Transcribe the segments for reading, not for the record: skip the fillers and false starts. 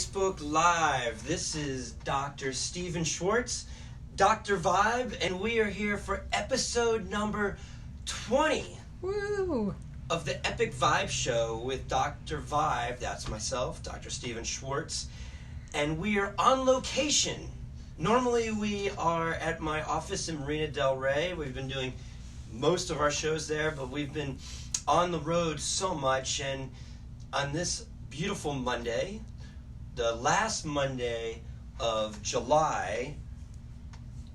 Facebook Live. This is Dr. Stephen Schwartz, Dr. Vibe, and we are here for episode number 20 Woo! of the Epic Vibe Show with Dr. Vibe. That's myself, Dr. Stephen Schwartz, and we are on location. Normally we are at my office in Marina del Rey. We've been doing most of our shows there, but we've been on the road so much, and on this beautiful Monday, the last Monday of July,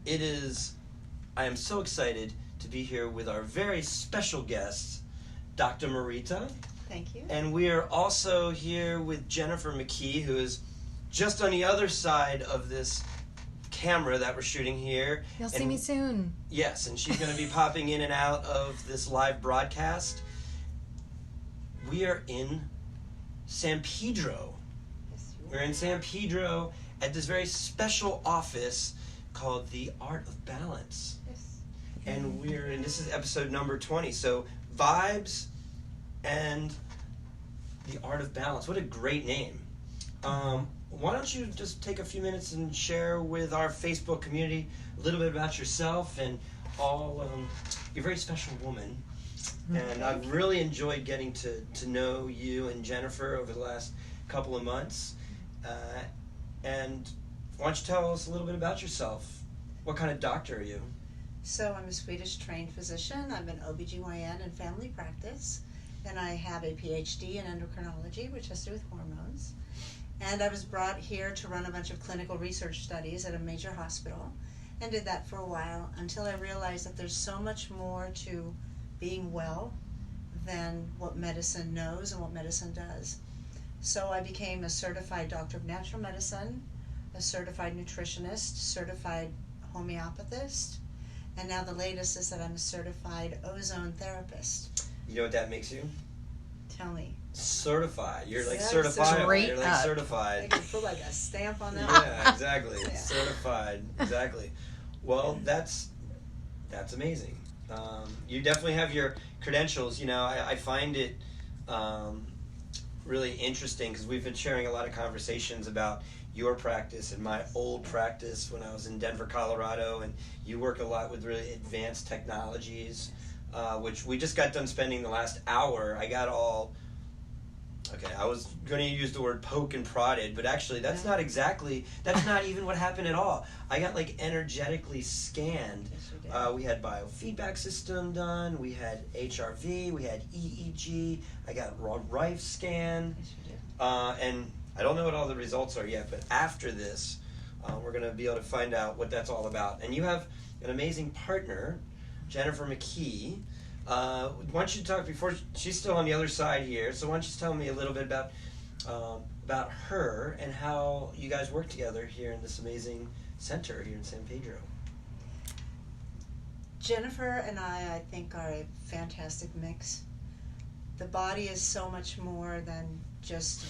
I am so excited to be here with our very special guest, Dr. Marita. Thank you. And we are also here with Jennifer McKee, who is just on the other side of this camera that we're shooting here. You'll see me soon. Yes, and she's going to be popping in and out of this live broadcast. We are in San Pedro. We're in San Pedro at this very special office called The Art of Balance. Yes. And this is episode number 20. So, Vibes and The Art of Balance. What a great name. Why don't you just take a few minutes and share with our Facebook community a little bit about yourself and all, you're a very special woman. And I've really enjoyed getting to know you and Jennifer over the last couple of months. And why don't you tell us a little bit about yourself? What kind of doctor are you? So I'm a Swedish trained physician. I'm an OBGYN in family practice. And I have a PhD in endocrinology, which has to do with hormones. And I was brought here to run a bunch of clinical research studies at a major hospital and did that for a while until I realized that there's so much more to being well than what medicine knows and what medicine does. So I became a certified doctor of natural medicine, a certified nutritionist, certified homeopathist, and now the latest is that I'm a certified ozone therapist. You know what that makes you? Tell me. Certified. You're like Yeah, certified. You're like up. I certified. can put like a stamp on that. Yeah, exactly. Yeah. Certified. Exactly. Well, that's amazing. You definitely have your credentials. You know, I find it really interesting because we've been sharing a lot of conversations about your practice and my old practice when I was in Denver, Colorado, and you work a lot with really advanced technologies, which we just got done spending the last hour. I was going to use the word poke and prodded, but actually that's not even what happened at all. I got like energetically scanned. Yes, you did. We had biofeedback system done, we had HRV, we had EEG, I got raw Rife scan, Yes, you did. and I don't know what all the results are yet, but after this, we're going to be able to find out what that's all about. And you have an amazing partner, Jennifer McKee. Why don't you talk before she's still on the other side here? So why don't you tell me a little bit about her and how you guys work together here in this amazing center here in San Pedro? Jennifer and I think, are a fantastic mix. The body is so much more than just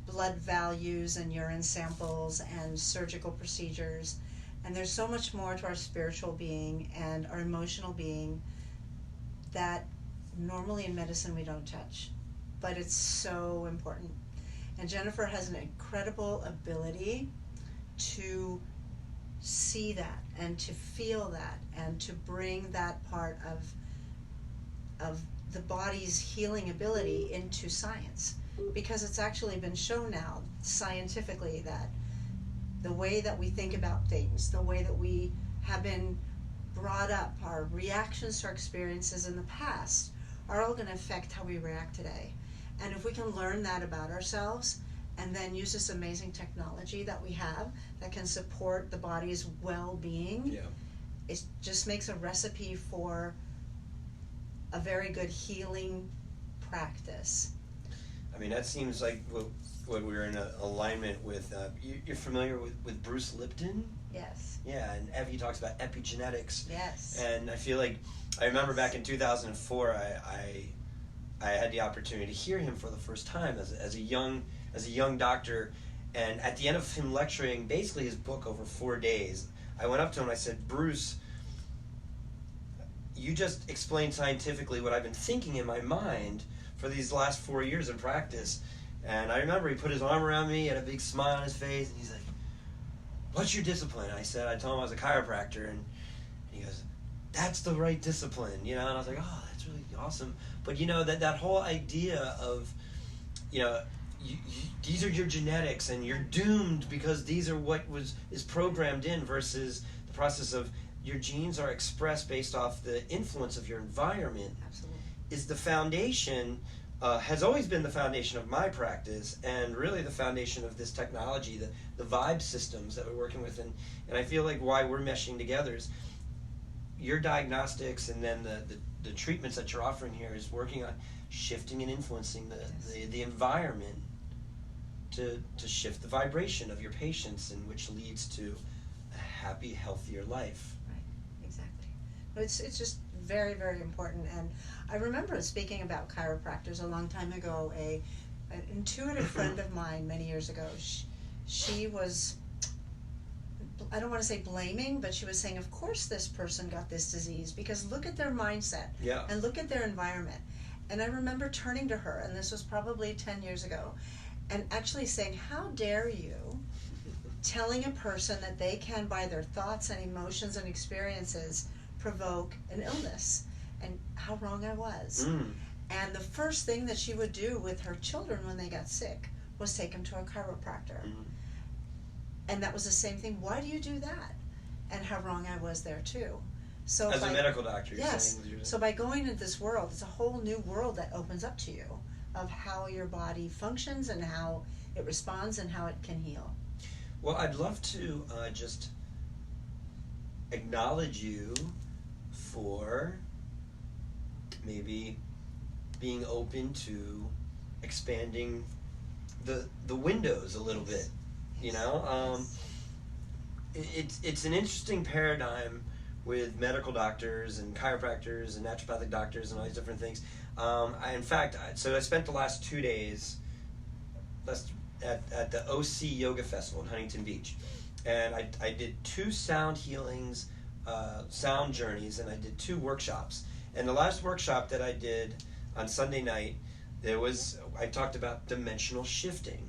blood values and urine samples and surgical procedures. And there's so much more to our spiritual being and our emotional being that normally in medicine we don't touch. But it's so important. And Jennifer has an incredible ability to see that and to feel that and to bring that part of the body's healing ability into science, because it's actually been shown now scientifically that the way that we think about things, the way that we have been brought up, our reactions to our experiences in the past are all going to affect how we react today. And if we can learn that about ourselves and then use this amazing technology that we have that can support the body's well-being, it just makes a recipe for a very good healing practice. I mean, that seems like what we're in alignment with. You're familiar with Bruce Lipton? Yes. Yeah, and Evie talks about epigenetics. Yes. And I remember back in 2004, I had the opportunity to hear him for the first time as a young doctor, and at the end of him lecturing basically his book over 4 days, I went up to him and I said, Bruce, you just explained scientifically what I've been thinking in my mind for these last 4 years in practice, And I remember he put his arm around me, had a big smile on his face, and he's like, "What's your discipline?" I told him I was a chiropractor, and he goes, "That's the right discipline," And I was like, "Oh, that's really awesome." But that whole idea of, these are your genetics, and you're doomed because these are what is programmed in, versus the process of your genes are expressed based off the influence of your environment. Absolutely. Is the foundation. Has always been the foundation of my practice, and really the foundation of this technology, the vibe systems that we're working with, and I feel like why we're meshing together is your diagnostics, and then the treatments that you're offering here is working on shifting and influencing the environment to shift the vibration of your patients, and which leads to a happy, healthier life. Right, exactly. It's just very, very important. And I remember speaking about chiropractors a long time ago. An intuitive friend of mine many years ago, she was, I don't want to say blaming, but she was saying, of course this person got this disease because look at their mindset, and look at their environment. And I remember turning to her, and this was probably 10 years ago, and actually saying, how dare you telling a person that they can, by their thoughts and emotions and experiences, provoke an illness, and how wrong I was. And the first thing that she would do with her children when they got sick was take them to a chiropractor. And that was the same thing. Why do you do that? And how wrong I was there too. So as a medical doctor, yes. So by going into this world, it's a whole new world that opens up to you of how your body functions and how it responds and how it can heal. Well, I'd love to just acknowledge you for maybe being open to expanding the windows a little bit. It's an interesting paradigm with medical doctors and chiropractors and naturopathic doctors and all these different things. I spent the last 2 days at the OC Yoga Festival in Huntington Beach, and I did 2 sound healings, sound journeys, and I did 2 workshops. And the last workshop that I did on Sunday night, I talked about dimensional shifting,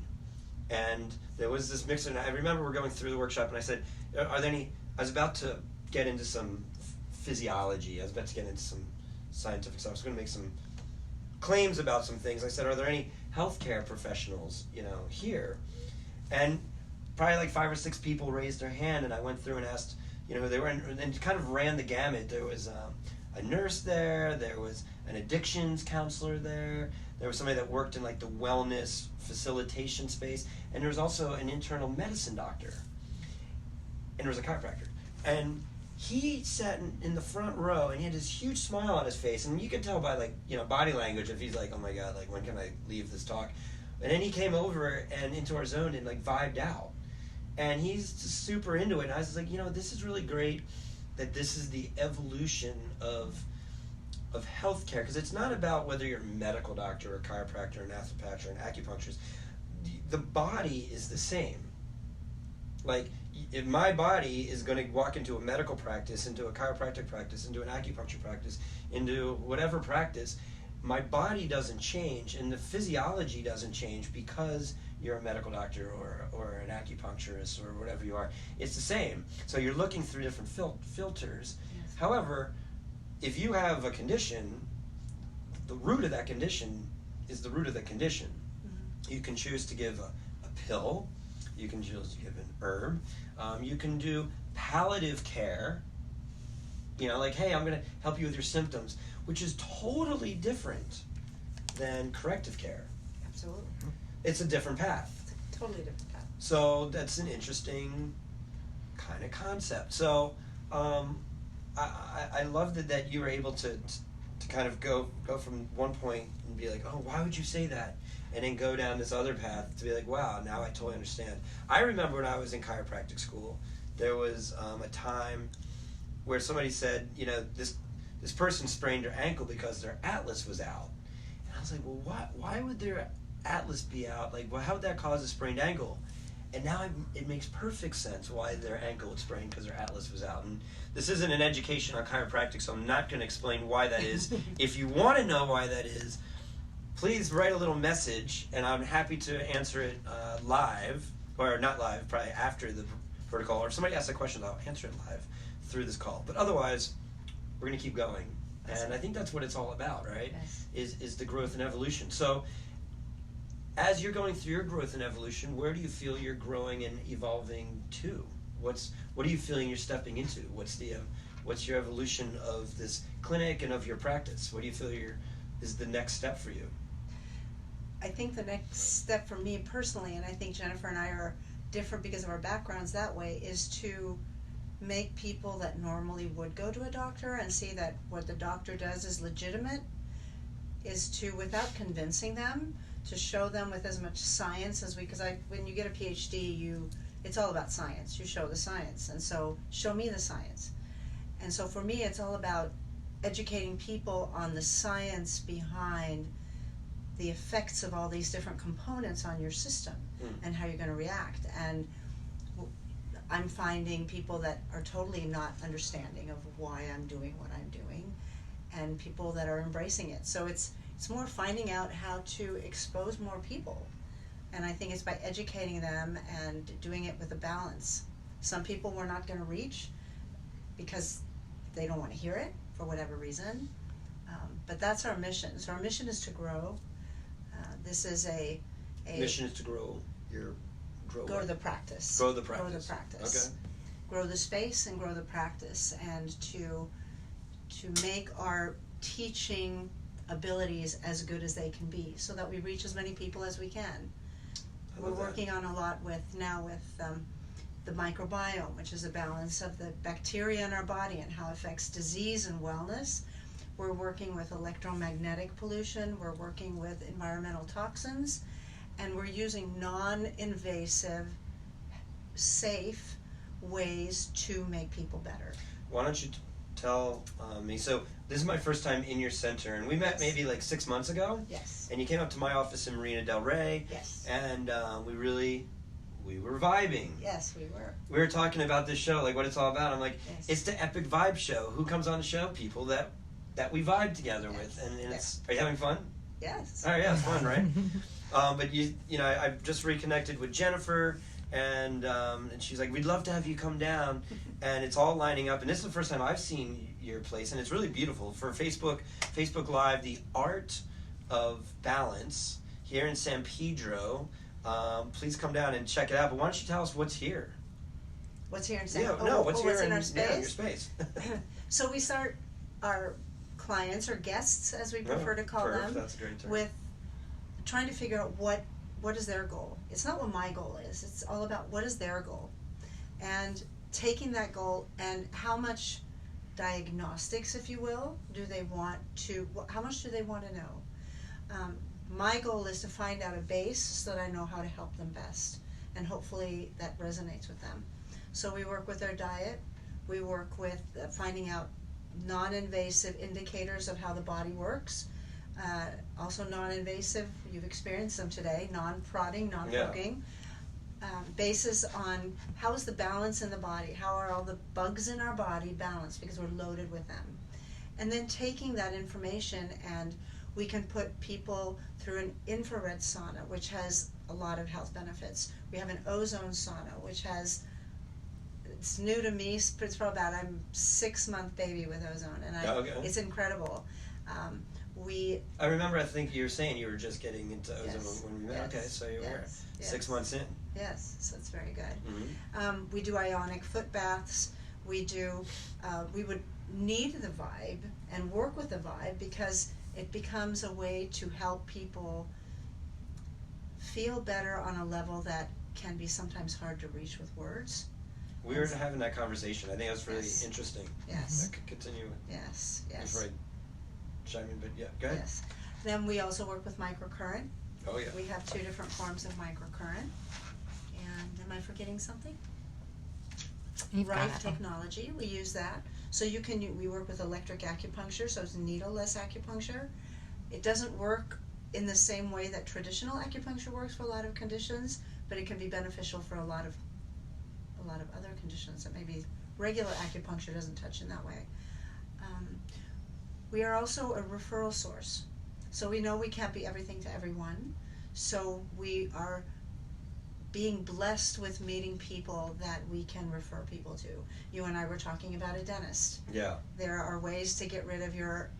and there was this mixer, and I remember we're going through the workshop, and I said, are there any, I was about to get into some physiology, I was about to get into some scientific stuff, I was going to make some claims about some things. I said, are there any healthcare professionals, here? And probably like 5 or 6 people raised their hand, and I went through and asked, who they were, and kind of ran the gamut. There was a nurse there was an addictions counselor there was somebody that worked in like the wellness facilitation space, and there was also an internal medicine doctor, and there was a chiropractor. And he sat in the front row, and he had this huge smile on his face, and you could tell by body language if he's like, oh my god, like when can I leave this talk? And then he came over and into our zone and like vibed out, and he's just super into it. And I was just like, this is really great that this is the evolution of healthcare, because it's not about whether you're a medical doctor or a chiropractor or an naturopath or an acupuncturist. The body is the same. Like, if my body is going to walk into a medical practice, into a chiropractic practice, into an acupuncture practice, into whatever practice, my body doesn't change, and the physiology doesn't change because you're a medical doctor or an acupuncturist or whatever you are. It's the same. So you're looking through different filters. Yes. However, if you have a condition, the root of that condition is the root of the condition. Mm-hmm. You can choose to give a pill. You can choose to give an herb. You can do palliative care. Like, hey, I'm going to help you with your symptoms, which is totally different than corrective care. Absolutely. It's a different path. It's a totally different path. So that's an interesting kind of concept. So I love that you were able to kind of go from one point and be like, oh, why would you say that? And then go down this other path to be like, wow, now I totally understand. I remember when I was in chiropractic school, there was a time where somebody said, this person sprained their ankle because their atlas was out. And I was like, well, why would their atlas be out? Like, well, how would that cause a sprained ankle? And now it makes perfect sense why their ankle would sprain, because their atlas was out. And this isn't an education on chiropractic, so I'm not going to explain why that is. If you want to know why that is, please write a little message, and I'm happy to answer it live, or not live, probably after the vertical, or if somebody asks a question, I'll answer it live through this call. But otherwise, we're going to keep going. And I think that's what it's all about, right? Yes. Is the growth and evolution. So as you're going through your growth and evolution, where do you feel you're growing and evolving to? What are you feeling you're stepping into? What's your evolution of this clinic and of your practice? What do you feel is the next step for you? I think the next step for me personally, and I think Jennifer and I are different because of our backgrounds that way, is to make people that normally would go to a doctor and see that what the doctor does is legitimate, is to, without convincing them, to show them with as much science as because when you get a PhD, it's all about science. You show the science, and so show me the science. And so for me, it's all about educating people on the science behind the effects of all these different components on your system and how you're going to react. And I'm finding people that are totally not understanding of why I'm doing what I'm doing, and people that are embracing it. So it's more finding out how to expose more people. And I think it's by educating them and doing it with a balance. Some people we're not going to reach because they don't want to hear it for whatever reason. But that's our mission. So our mission is to grow. This is a Mission is to grow grow the practice. Grow the practice. Grow the practice. Okay. Grow the space and grow the practice, and to make our teaching abilities as good as they can be, so that we reach as many people as we can. We're working on a lot with the microbiome, which is a balance of the bacteria in our body and how it affects disease and wellness. We're working with electromagnetic pollution. We're working with environmental toxins. And we're using non-invasive, safe ways to make people better. Why don't you tell me, so this is my first time in your center, and we met maybe like 6 months ago. Yes. And you came up to my office in Marina Del Rey. Yes. And we were vibing. Yes, we were. We were talking about this show, like what it's all about. I'm like, Yes. it's the Epic Vibe Show. Who comes on the show? People that we vibe together with. And it's, are you having fun? Yes. Oh yeah, it's fun, right? But you know, I've just reconnected with Jennifer, and she's like, we'd love to have you come down, and it's all lining up. And this is the first time I've seen your place, and it's really beautiful. For Facebook Live, the Art of Balance here in San Pedro. Please come down and check it out. But why don't you tell us what's here? What's here in San? What's here in our space? Yeah, your space. So we start our clients, or guests, as we prefer to call them, that's a great term. with trying to figure out what is their goal. It's not what my goal is. It's all about what is their goal, and taking that goal and how much diagnostics, if you will, do they want to? How much do they want to know? My goal is to find out a base so that I know how to help them best, and hopefully that resonates with them. So we work with their diet. We work with finding out non-invasive indicators of how the body works. Also non-invasive, you've experienced them today, non-prodding, non-poking. Basis on how is the balance in the body, how are all the bugs in our body balanced, because we're loaded with them. And then taking that information, and we can put people through an infrared sauna, which has a lot of health benefits. We have an ozone sauna, which has, it's new to me, it's probably about, I'm 6-month baby with ozone, and it's incredible. I remember, I think you were saying you were just getting into ozone when we met. Yes, okay, so you were 6 months in. Yes, so it's very good. Mm-hmm. We do ionic foot baths. We do, we would need the vibe and work with the vibe, because it becomes a way to help people feel better on a level that can be sometimes hard to reach with words. We were having that conversation. I think it was really interesting. Yes. I could continue. Yes. Before I chime in, but yeah, go ahead. Yes. Then we also work with microcurrent. Oh yeah. We have 2 different forms of microcurrent. And am I forgetting something? Rife technology, we use that. So we work with electric acupuncture, so it's needle-less acupuncture. It doesn't work in the same way that traditional acupuncture works for a lot of conditions, but it can be beneficial for a lot of other conditions that maybe regular acupuncture doesn't touch in that way. We are also a referral source. So we know we can't be everything to everyone. So we are being blessed with meeting people that we can refer people to. You and I were talking about a dentist. Yeah. There are ways to get rid of your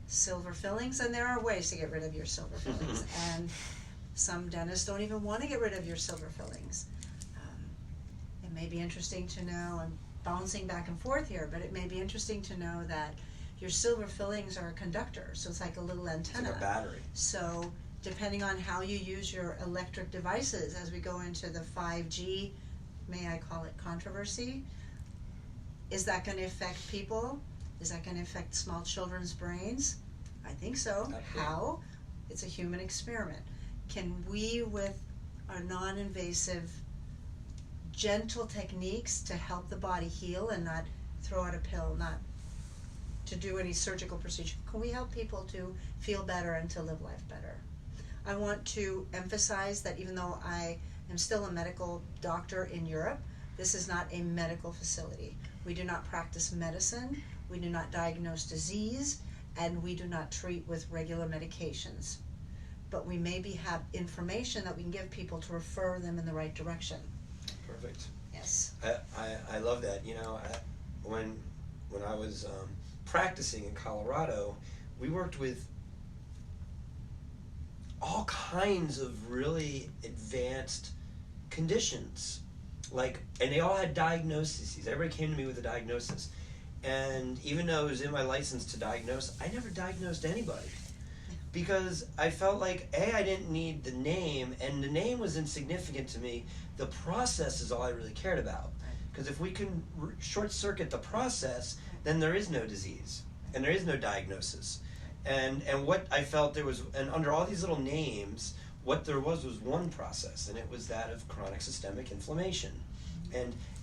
silver fillings, and there are ways to get rid of your silver fillings. And some dentists don't even want to get rid of your silver fillings. It may be interesting to know, I'm bouncing back and forth here, but it may be interesting to know that your silver fillings are a conductor, so it's like a little antenna. It's like a battery. So depending on how you use your electric devices as we go into the 5G, may I call it controversy, is that going to affect people? Is that going to affect small children's brains? I think so. Absolutely. How? It's a human experiment. Can we, with our non-invasive, gentle techniques to help the body heal and not throw out a pill, not to do any surgical procedure, can we help people to feel better and to live life better? I want to emphasize that even though I am still a medical doctor in Europe, this is not a medical facility. We do not practice medicine, we do not diagnose disease, and we do not treat with regular medications. But we maybe have information that we can give people to refer them in the right direction. Perfect. Yes. I love that. You know, when I was practicing in Colorado, we worked with all kinds of really advanced conditions, and they all had diagnoses. Everybody came to me with a diagnosis, and even though it was in my license to diagnose, I never diagnosed anybody because I felt like I didn't need the name, and the name was insignificant to me. The process is all I really cared about, because if we can short circuit the process, then there is no disease and there is no diagnosis. And what I felt there was, and under all these little names, what there was one process, and it was that of chronic systemic inflammation.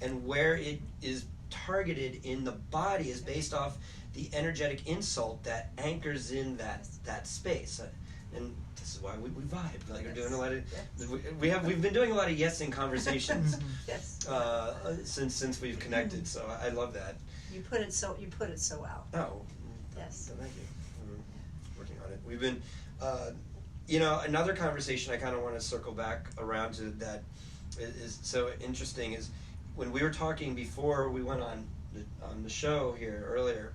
And where it is targeted in the body is based off the energetic insult that anchors in that space. And this is why we vibe. Like, we're doing a lot of we've been doing a lot of yesing conversations Yes. since we've connected. So I love that. You put it so well. Oh, Yes. thank you. Working on it. We've been, another conversation I kind of want to circle back around to that is so interesting is when we were talking before we went on the show here earlier,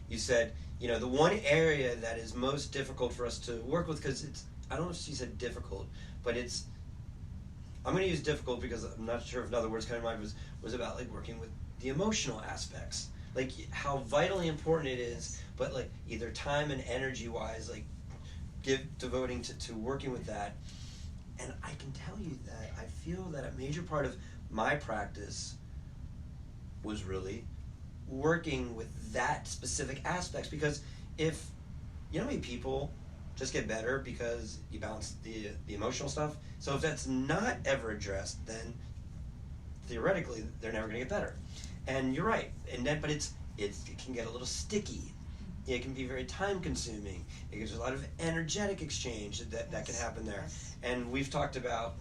you said, the one area that is most difficult for us to work with, because I don't know if you said difficult, but I'm going to use difficult because I'm not sure if another word's coming to mind, was about like working with the emotional aspects, like how vitally important it is, but like either time and energy wise, like devoting to working with that. And I can tell you that I feel that a major part of my practice was really working with that specific aspects, because if how many people just get better because you balance the emotional stuff. So if that's not ever addressed, then theoretically they're never going to get better. And you're right. But it can get a little sticky. It can be very time consuming. There's a lot of energetic exchange that can happen there. Yes. And we've talked about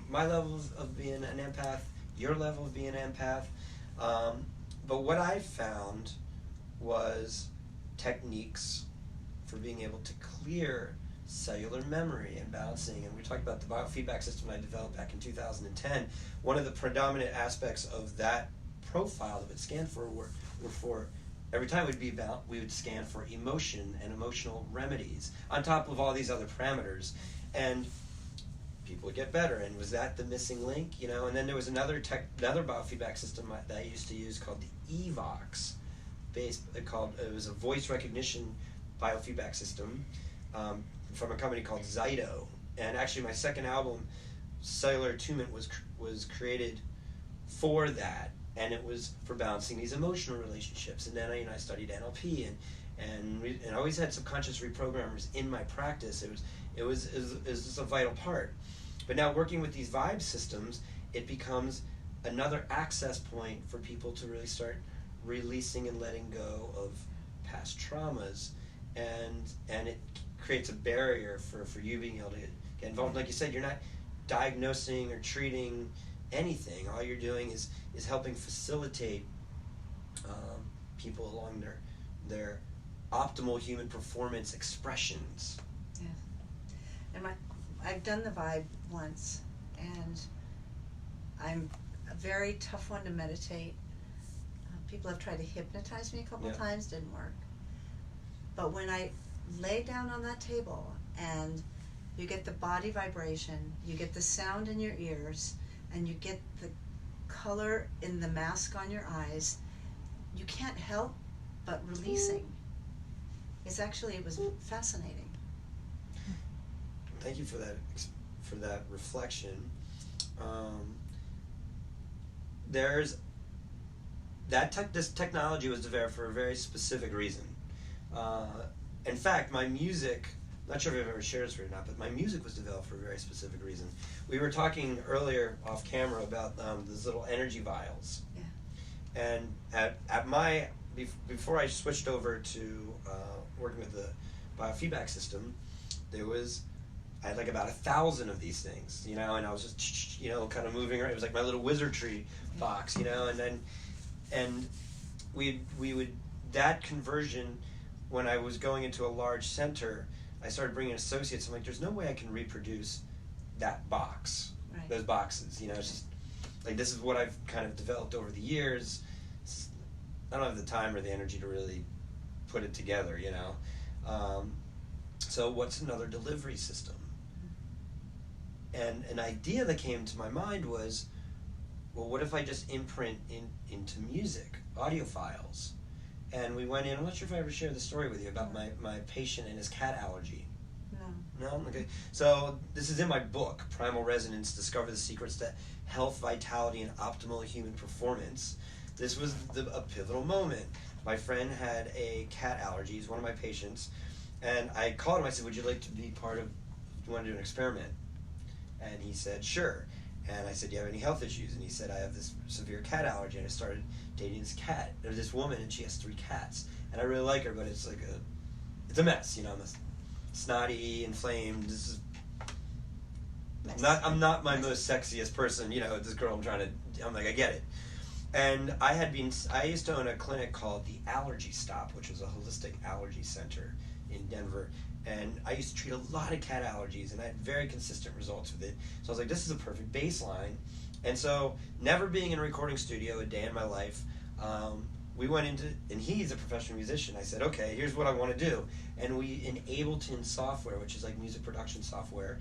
my level of being an empath, your level of being an empath. But what I found was techniques for being able to clear cellular memory and balancing. And we talked about the biofeedback system I developed back in 2010. One of the predominant aspects of that profile that it scanned for were for every time we would scan for emotion and emotional remedies on top of all these other parameters, and people would get better. And was that the missing link? And then there was another biofeedback system that I used to use called the EVOX, it was a voice recognition biofeedback system from a company called Zyto. And actually, my second album, Cellular Attunement, was created for that, and it was for balancing these emotional relationships. And then I studied NLP, and I always had subconscious reprogrammers in my practice. It was just a vital part. But now working with these vibe systems, it becomes another access point for people to really start releasing and letting go of past traumas, and it creates a barrier for you being able to get involved. Like you said, you're not diagnosing or treating anything. All you're doing is helping facilitate people along their optimal human performance expressions. Yeah. And I've done the vibe once, and I'm a very tough one to meditate. People have tried to hypnotize me a couple times, didn't work. But when I lay down on that table and you get the body vibration, you get the sound in your ears, and you get the color in the mask on your eyes, you can't help but releasing. It was fascinating. Thank you for that reflection. This technology was developed for a very specific reason. In fact, my music, not sure if I've ever shared this or not, but my music was developed for a very specific reason. We were talking earlier off camera about those little energy vials. Yeah. And before I switched over to working with the biofeedback system, I had like about 1,000 of these things, and I was just, kind of moving around. It was like my little wizardry box, and we would, that conversion, when I was going into a large center, I started bringing associates. I'm like, there's no way I can reproduce that box, those boxes, it's just, like, this is what I've kind of developed over the years. I don't have the time or the energy to really put it together, So what's another delivery system? And an idea that came to my mind was, well, what if I just imprint into music, audio files? And we went in, I'm not sure if I ever shared the story with you about my patient and his cat allergy. No? Okay. So this is in my book, Primal Resonance, Discover the Secrets to Health, Vitality, and Optimal Human Performance. This was a pivotal moment. My friend had a cat allergy. He's one of my patients. And I called him. I said, would you like to be part of, do you want to do an experiment? And he said, sure. And I said, do you have any health issues? And he said, I have this severe cat allergy. And I started dating this cat. There's this woman, and she has 3 cats. And I really like her, but it's like it's a mess. I'm snotty, inflamed. I'm not my most sexiest person. This girl I'm like, I get it. And I used to own a clinic called the Allergy Stop, which was a holistic allergy center in Denver. And I used to treat a lot of cat allergies, and I had very consistent results with it. So I was like, this is a perfect baseline. And so, never being in a recording studio a day in my life, we went into, and he's a professional musician. I said, okay, here's what I want to do. And we, in Ableton software, which is like music production software,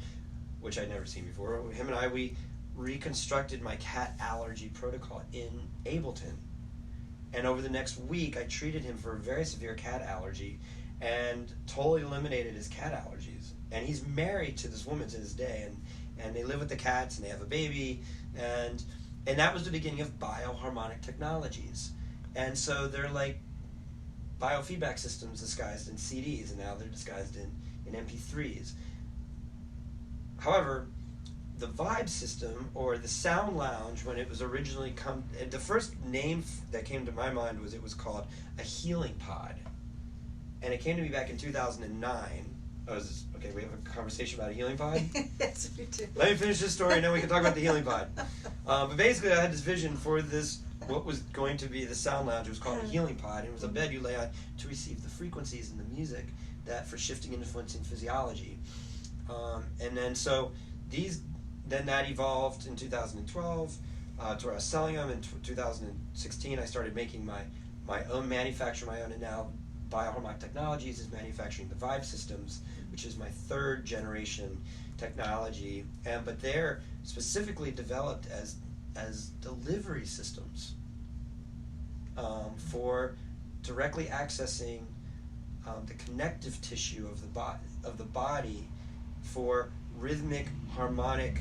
which I'd never seen before, him and we reconstructed my cat allergy protocol in Ableton. And over the next week, I treated him for a very severe cat allergy and totally eliminated his cat allergies. And he's married to this woman to this day, and they live with the cats, and they have a baby, and that was the beginning of bioharmonic technologies. And so they're like biofeedback systems disguised in CDs, and now they're disguised in MP3s. However, the Vibe system, or the Sound Lounge, when it was originally the first name that came to my mind was, it was called a healing pod. And it came to me back in 2009. Okay, we have a conversation about a healing pod? Yes, we do. Let me finish this story, and then we can talk about the healing pod. But basically, I had this vision for this, what was going to be the Sound Lounge. It was called a healing pod, and it was a bed you lay on to receive the frequencies in the music that for shifting and influencing physiology. And then so then that evolved in 2012 to where I was selling them. In 2016, I started making my own, manufacture my own, and now Bioharmonic Technologies is manufacturing the Vibe systems, which is my 3rd generation technology. But they're specifically developed as delivery systems for directly accessing the connective tissue of the body for rhythmic, harmonic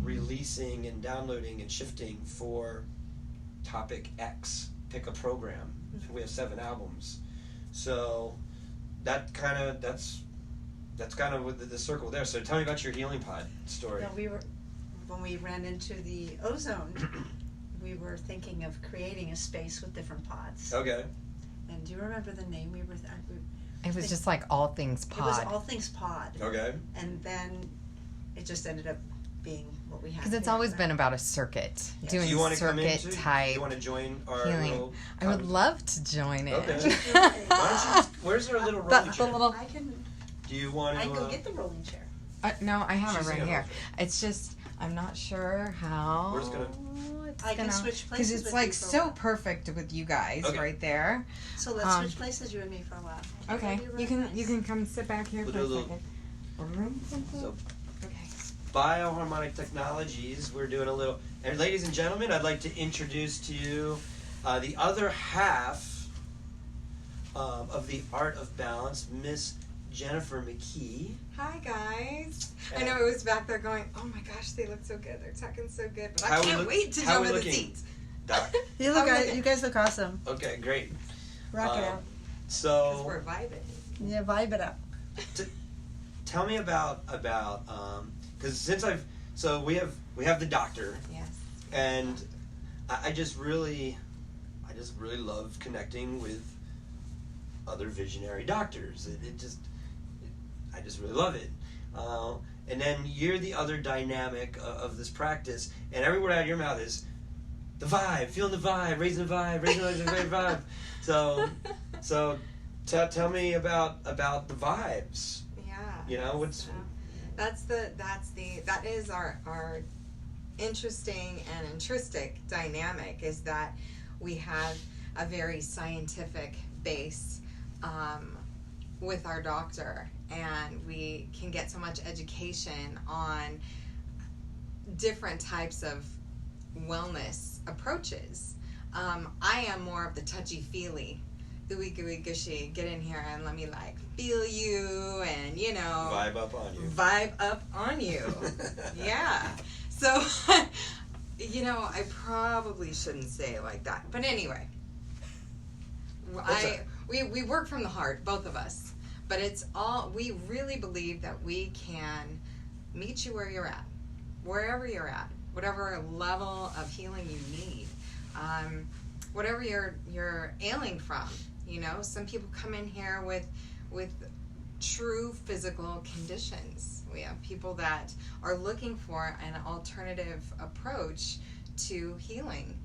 releasing and downloading and shifting for topic X. Pick a program. We have 7 albums. So that's kind of with the circle there. So tell me about your healing pod story. No, when we ran into the ozone, we were thinking of creating a space with different pods. Okay. And do you remember the name we were? It was just like All Things Pod. It was All Things Pod. Okay. And then it just ended up being what we have. Because it's here. always been about a circuit, Yes. doing Do you want to come in circuit too? type Do you want to join our healing. little? I would love to join it. Okay. Why don't you? Where's our little rolling the chair? little. I can. Do you want to? I can go get the rolling chair. No, I have She's it right gonna here. move It's just I'm not sure how. We're just gonna- it's I can gonna- switch Because places it's with like you for a so while. perfect with you guys Okay. right there. So let's Um, switch places, you and me, for a while. Okay, That'd be you real can nice. you can come sit back here We'll for do a a little- second. So, Okay. Bioharmonic Technologies. We're doing a little. And ladies and gentlemen, I'd like to introduce to you the other half of the Art of Balance, Miss Jennifer McKee. Hi guys. I And- know it was back there going, oh my gosh, they look so good. They're talking so good, but How I we can't look- wait to how jump we in the looking? seats. Doc. You look good. You guys look awesome. Okay, great. Rock it Um, out. Because So, we're vibing. Yeah, vibe it up. tell me about because since we have the doctor, Yes. and I just really love connecting with other visionary doctors. I just really love it. And then you're the other dynamic of this practice, and every word out of your mouth is the vibe, feeling the vibe, raising the vibe, raising the great vibe. So tell me about the vibes. Yeah. You know, what's that is our interesting and intrinsic dynamic, is that we have a very scientific base with our doctor, and we can get so much education on different types of wellness approaches. I am more of the touchy-feely, ooey gooey gushy, get in here and let me like feel you and vibe up on you. vibe up on you. Yeah. So, I probably shouldn't say it like that. But anyway, we work from the heart, both of us. But we really believe that we can meet you where you're at, wherever you're at, whatever level of healing you need, whatever you're ailing from. Some people come in here with true physical conditions. We have people that are looking for an alternative approach to healing.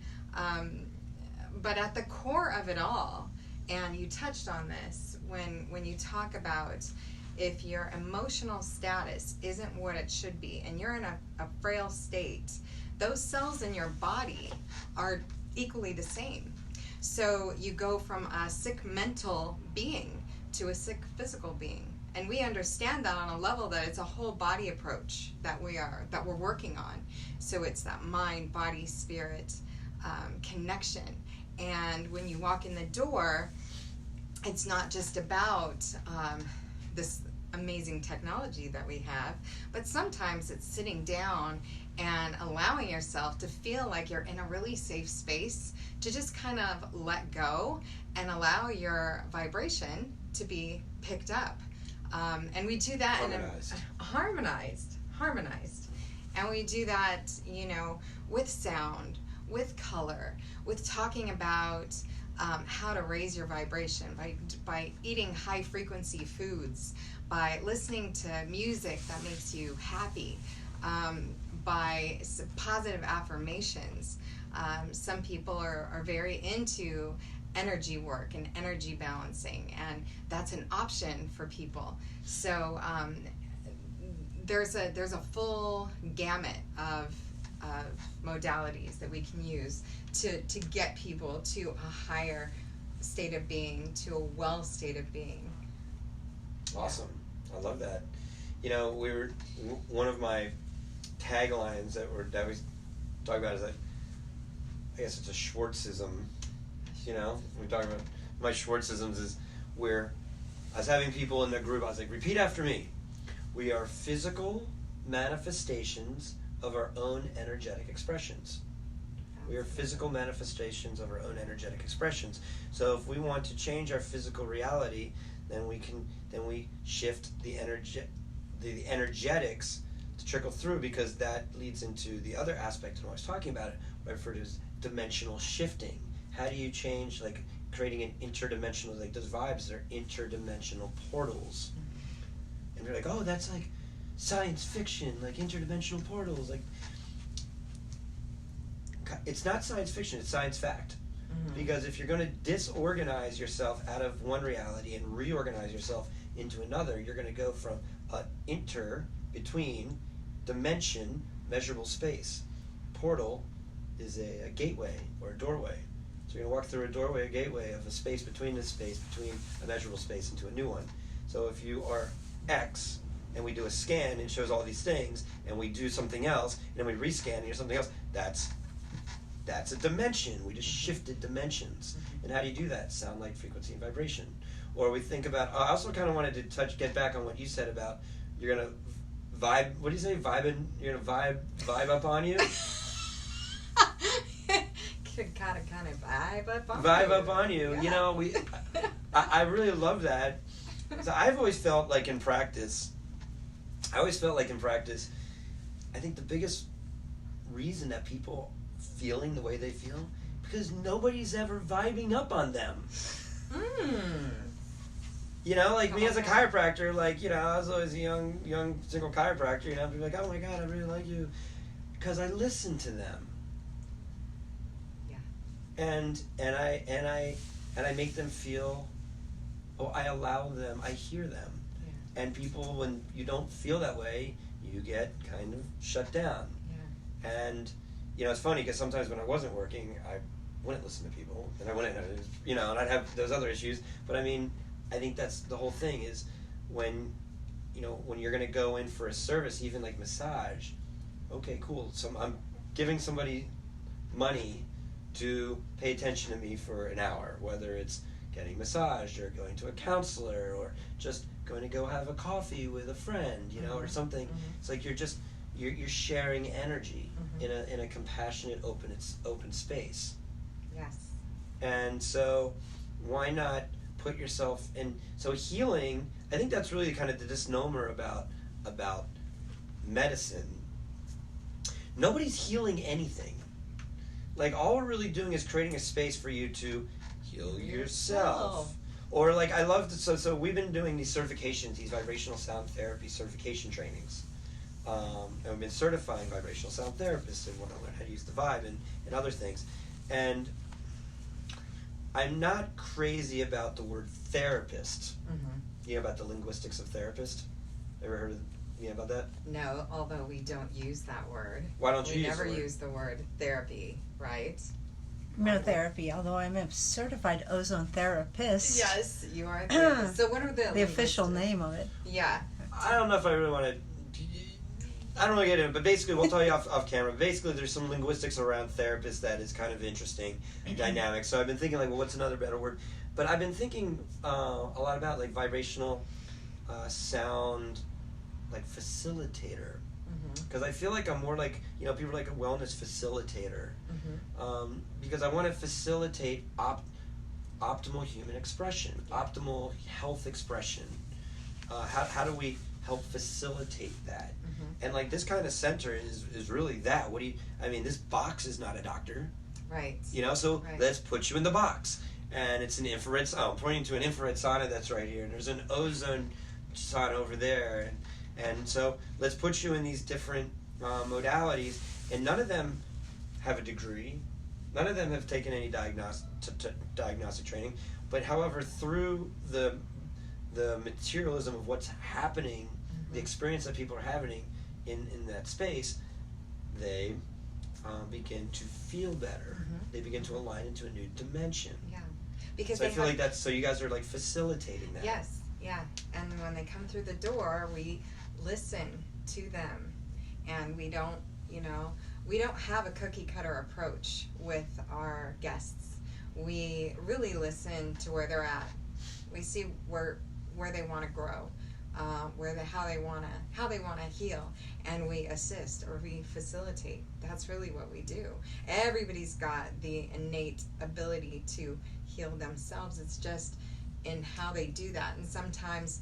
But at the core of it all, and you touched on this, when you talk about if your emotional status isn't what it should be and you're in a frail state, those cells in your body are equally the same. So you go from a sick mental being to a sick physical being. And we understand that on a level that it's a whole body approach that we're working on. So it's that mind, body, spirit connection. And when you walk in the door, it's not just about this amazing technology that we have, but sometimes it's sitting down and allowing yourself to feel like you're in a really safe space to just kind of let go and allow your vibration to be picked up. And we do that harmonized. And we do that, with sound, with color, with talking about how to raise your vibration by eating high frequency foods, by listening to music that makes you happy, by positive affirmations. Some people are very into energy work and energy balancing, and that's an option for people. So there's a full gamut of modalities that we can use to get people to a higher state of being, to a well state of being. Awesome. I love that. One of my taglines that we talk about is that I guess it's a Schwartzism. We talk about my Schwartzisms is where I was having people in the group. I was like, repeat after me. We are physical manifestations of our own energetic expressions. We are physical manifestations of our own energetic expressions. So if we want to change our physical reality, then we shift the energetics to trickle through, because that leads into the other aspect when I was talking about it, what I refer to as dimensional shifting. How do you change, like creating an interdimensional, like those vibes, they're interdimensional portals. And you're like, oh, that's like science fiction, like interdimensional portals. Like, it's not science fiction, it's science fact. Because if you're going to disorganize yourself out of one reality and reorganize yourself into another, you're going to go from an between dimension, measurable space. Portal is a gateway or a doorway. So you're going to walk through a doorway, a gateway of a space between this space, between a measurable space into a new one. So if you are X and we do a scan and it shows all these things, and we do something else and then we rescan and here's something else, that's a dimension. We just shifted dimensions. And how do you do that? Sound, light, frequency, and vibration. Or we think about, I also kind of wanted to get back on what you said about you're going to vibe, what do you say, you're going to vibe up on you? kind of vibe up on Vibe you. up on you. Yeah. You know, I really love that. So I've always felt like in practice, I think the biggest reason that people feeling the way they feel, because nobody's ever vibing up on them. You know, like me as a chiropractor, like, you know, I was always a young single chiropractor, you know, I'd be like, oh my God, I really like you. Because I listen to them. Yeah. And I make them feel, I allow them, I hear them. Yeah. And people, when you don't feel that way, you get kind of shut down. Yeah. And, you know, it's funny because sometimes when I wasn't working, I wouldn't listen to people, and I wouldn't, you know, and I'd have those other issues. But I mean, I think that's the whole thing is when, you know, when you're going to go in for a service, even like massage, okay, cool. So I'm giving somebody money to pay attention to me for an hour, whether it's getting massaged or going to a counselor or just going to go have a coffee with a friend, you know, or something. It's like you're sharing energy in a compassionate, open space. Yes. And so why not put yourself in, so healing, I think that's really kind of the misnomer about medicine. Nobody's healing anything. Like, all we're really doing is creating a space for you to heal yourself. Or like, I love so we've been doing these certifications, these vibrational sound therapy certification trainings. And we've been certifying vibrational sound therapists and want to learn how to use the vibe and other things. And I'm not crazy about the word therapist. You know about the linguistics of therapist? Ever heard about that? No, although we don't use that word. Why don't you we use never the word? use the word therapy, right? Hypnotherapy, although I'm a certified ozone therapist. Yes, you are. A therapist. So what are The official name of it. Yeah. I don't know if I really want to. I don't want to get into it, but basically, we'll tell you off camera. Basically, there's some linguistics around therapists that is kind of interesting dynamic. So I've been thinking, like, well, what's another better word? But I've been thinking a lot about, like, vibrational sound, like, facilitator. Because I feel like I'm more like, you know, people are like a wellness facilitator. Because I want to facilitate optimal human expression, optimal health expression. How do we help facilitate that? And like this kind of center is really that. This box is not a doctor. Right. You know, so right. Let's put you in the box. And it's an infrared, I'm pointing to an infrared sauna that's right here. And there's an ozone sauna over there. And so let's put you in these different modalities. And none of them have a degree. None of them have taken any diagnostic training. But however, through the materialism of what's happening, the experience that people are having in that space, they begin to feel better. They begin to align into a new dimension. Yeah. Because so I feel like that's, so you guys are like facilitating that. Yes, yeah. And when they come through the door, we listen to them. And we don't, we don't have a cookie cutter approach with our guests. We really listen to where they're at. We see where they want to grow, how they want to heal, and we assist or we facilitate. That's really what we do. Everybody's got the innate ability to heal themselves. It's just in how they do that. And sometimes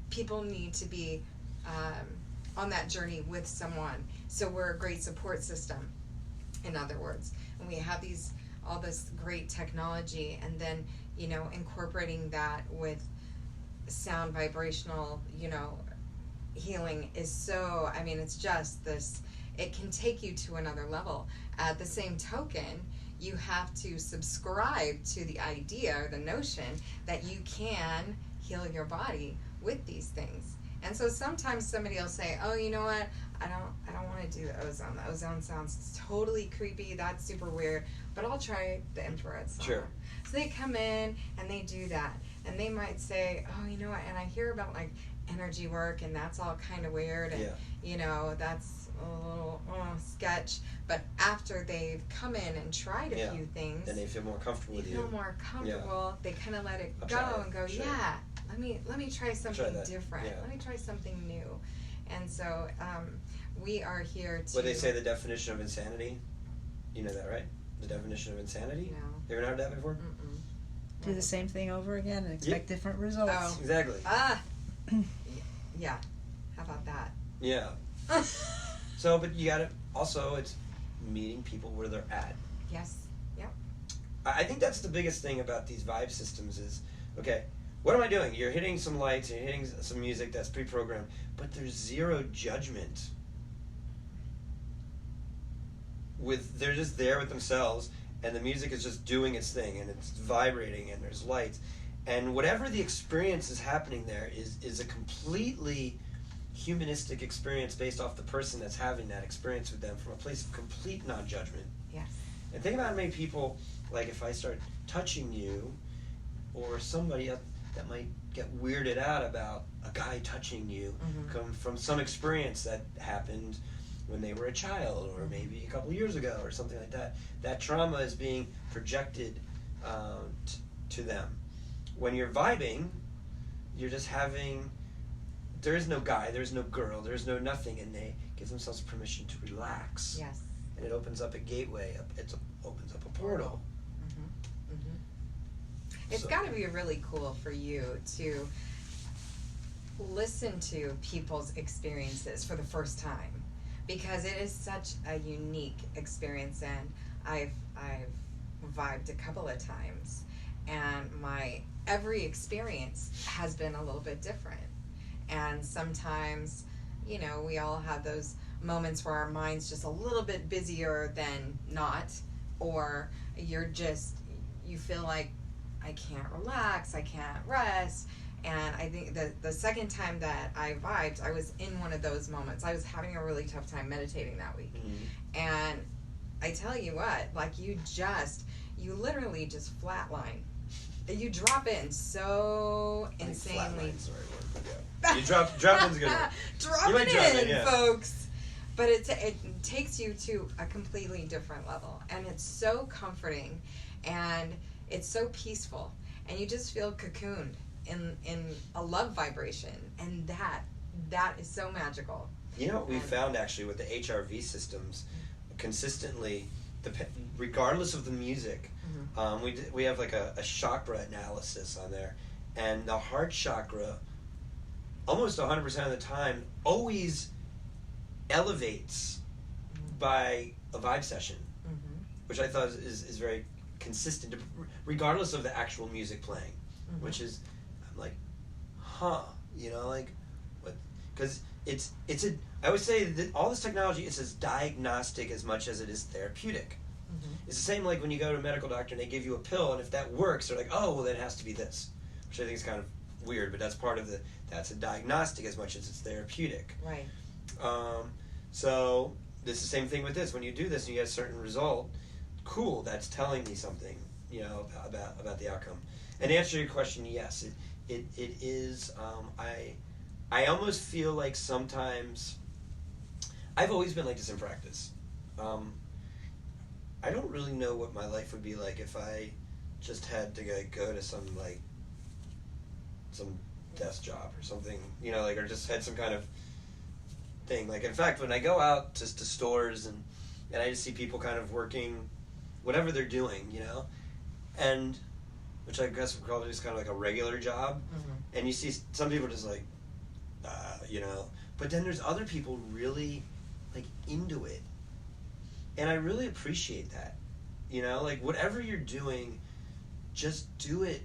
people need to be on that journey with someone. So we're a great support system, in other words. And we have all this great technology, and then incorporating that with sound vibrational healing is so, it's just this it can take you to another level. At the same token, you have to subscribe to the idea or the notion that you can heal your body with these things. And so sometimes somebody will say, oh, you know what, I don't want to do the ozone. The ozone sounds totally creepy, that's super weird, but I'll try the infrared sauna. Sure. So they come in and they do that, and they might say, oh, you know what, and I hear about like energy work, and that's all kind of weird, and you know, that's a little sketch. But after they've come in and tried a few things, and they feel more comfortable with you. They feel more comfortable. They kind of let it I'll go and go, yeah, let me try something different. Yeah. Let me try something new. And so we are here to. What they say the definition of insanity? You know that, right? The definition of insanity? No. You ever heard that before? Mm-mm. Do the same thing over again and expect different results. Oh. Exactly. Yeah. How about that? Yeah. So, but you gotta, also, it's meeting people where they're at. Yes. Yep. I think that's the biggest thing about these vibe systems is, okay, what am I doing? You're hitting some lights, you're hitting some music that's pre-programmed, but there's zero judgment. They're just there with themselves, and the music is just doing its thing, and it's vibrating, and there's lights. And whatever the experience is happening there is a completely humanistic experience based off the person that's having that experience with them from a place of complete non-judgment. Yes. And think about how many people, like if I start touching you, or somebody that might get weirded out about a guy touching you, come from some experience that happened when they were a child, or maybe a couple years ago, or something like that. That trauma is being projected to them. When you're vibing, you're just having, there is no guy, there's no girl, there's no nothing, and they give themselves permission to relax. Yes. And it opens up a gateway, opens up a portal. It's got to be really cool for you to listen to people's experiences for the first time, because it is such a unique experience, and I've vibed a couple of times, and my every experience has been a little bit different. And sometimes, you know, we all have those moments where our mind's just a little bit busier than not, or you feel like I can't relax, I can't rest. And I think the second time that I vibed, I was in one of those moments. I was having a really tough time meditating that week. And I tell you what, like you literally just flatline. You drop in so insanely. You drop in's a good one. Drop it in, folks. But it takes you to a completely different level, and it's so comforting, and it's so peaceful, and you just feel cocooned in a love vibration, and that is so magical. You know what we found actually with the HRV systems, consistently, regardless of the music, we have like a chakra analysis on there, and the heart chakra, almost 100% of the time, always elevates by a vibe session, which I thought is very consistent, regardless of the actual music playing, which is, I'm like, you know, like, what? Because I always say that all this technology is as diagnostic as much as it is therapeutic. It's the same like when you go to a medical doctor and they give you a pill, and if that works, they're like, oh, well, then it has to be this, which I think is kind of weird, but that's part of that's a diagnostic as much as it's therapeutic. Right. So it's the same thing with this. When you do this and you get a certain result, cool, that's telling me something, you know, about the outcome. And to answer your question, yes, it is. I almost feel like sometimes I've always been like this in practice. I don't really know what my life would be like if I just had to go to some desk job or something, you know, like, or just had some kind of thing. Like, in fact, when I go out to stores and I just see people kind of working whatever they're doing, you know, and which I guess would probably is kind of like a regular job, and you see some people just like, you know, but then there's other people really like into it, and I really appreciate that, you know, like whatever you're doing, just do it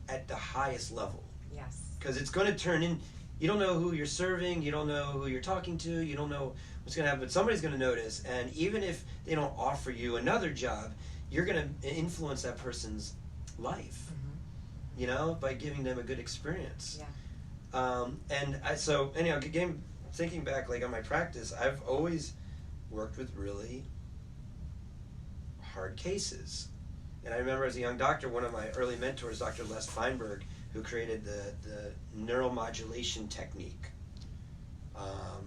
at the highest level. Yes. Because it's going to turn You don't know who you're serving. You don't know who you're talking to. You don't know what's going to happen. But somebody's going to notice. And even if they don't offer you another job, you're going to influence that person's life. You know, by giving them a good experience. Yeah. So anyhow, thinking back, like on my practice, I've always worked with really hard cases. And I remember as a young doctor, one of my early mentors, Dr. Les Feinberg, who created the neuromodulation technique. I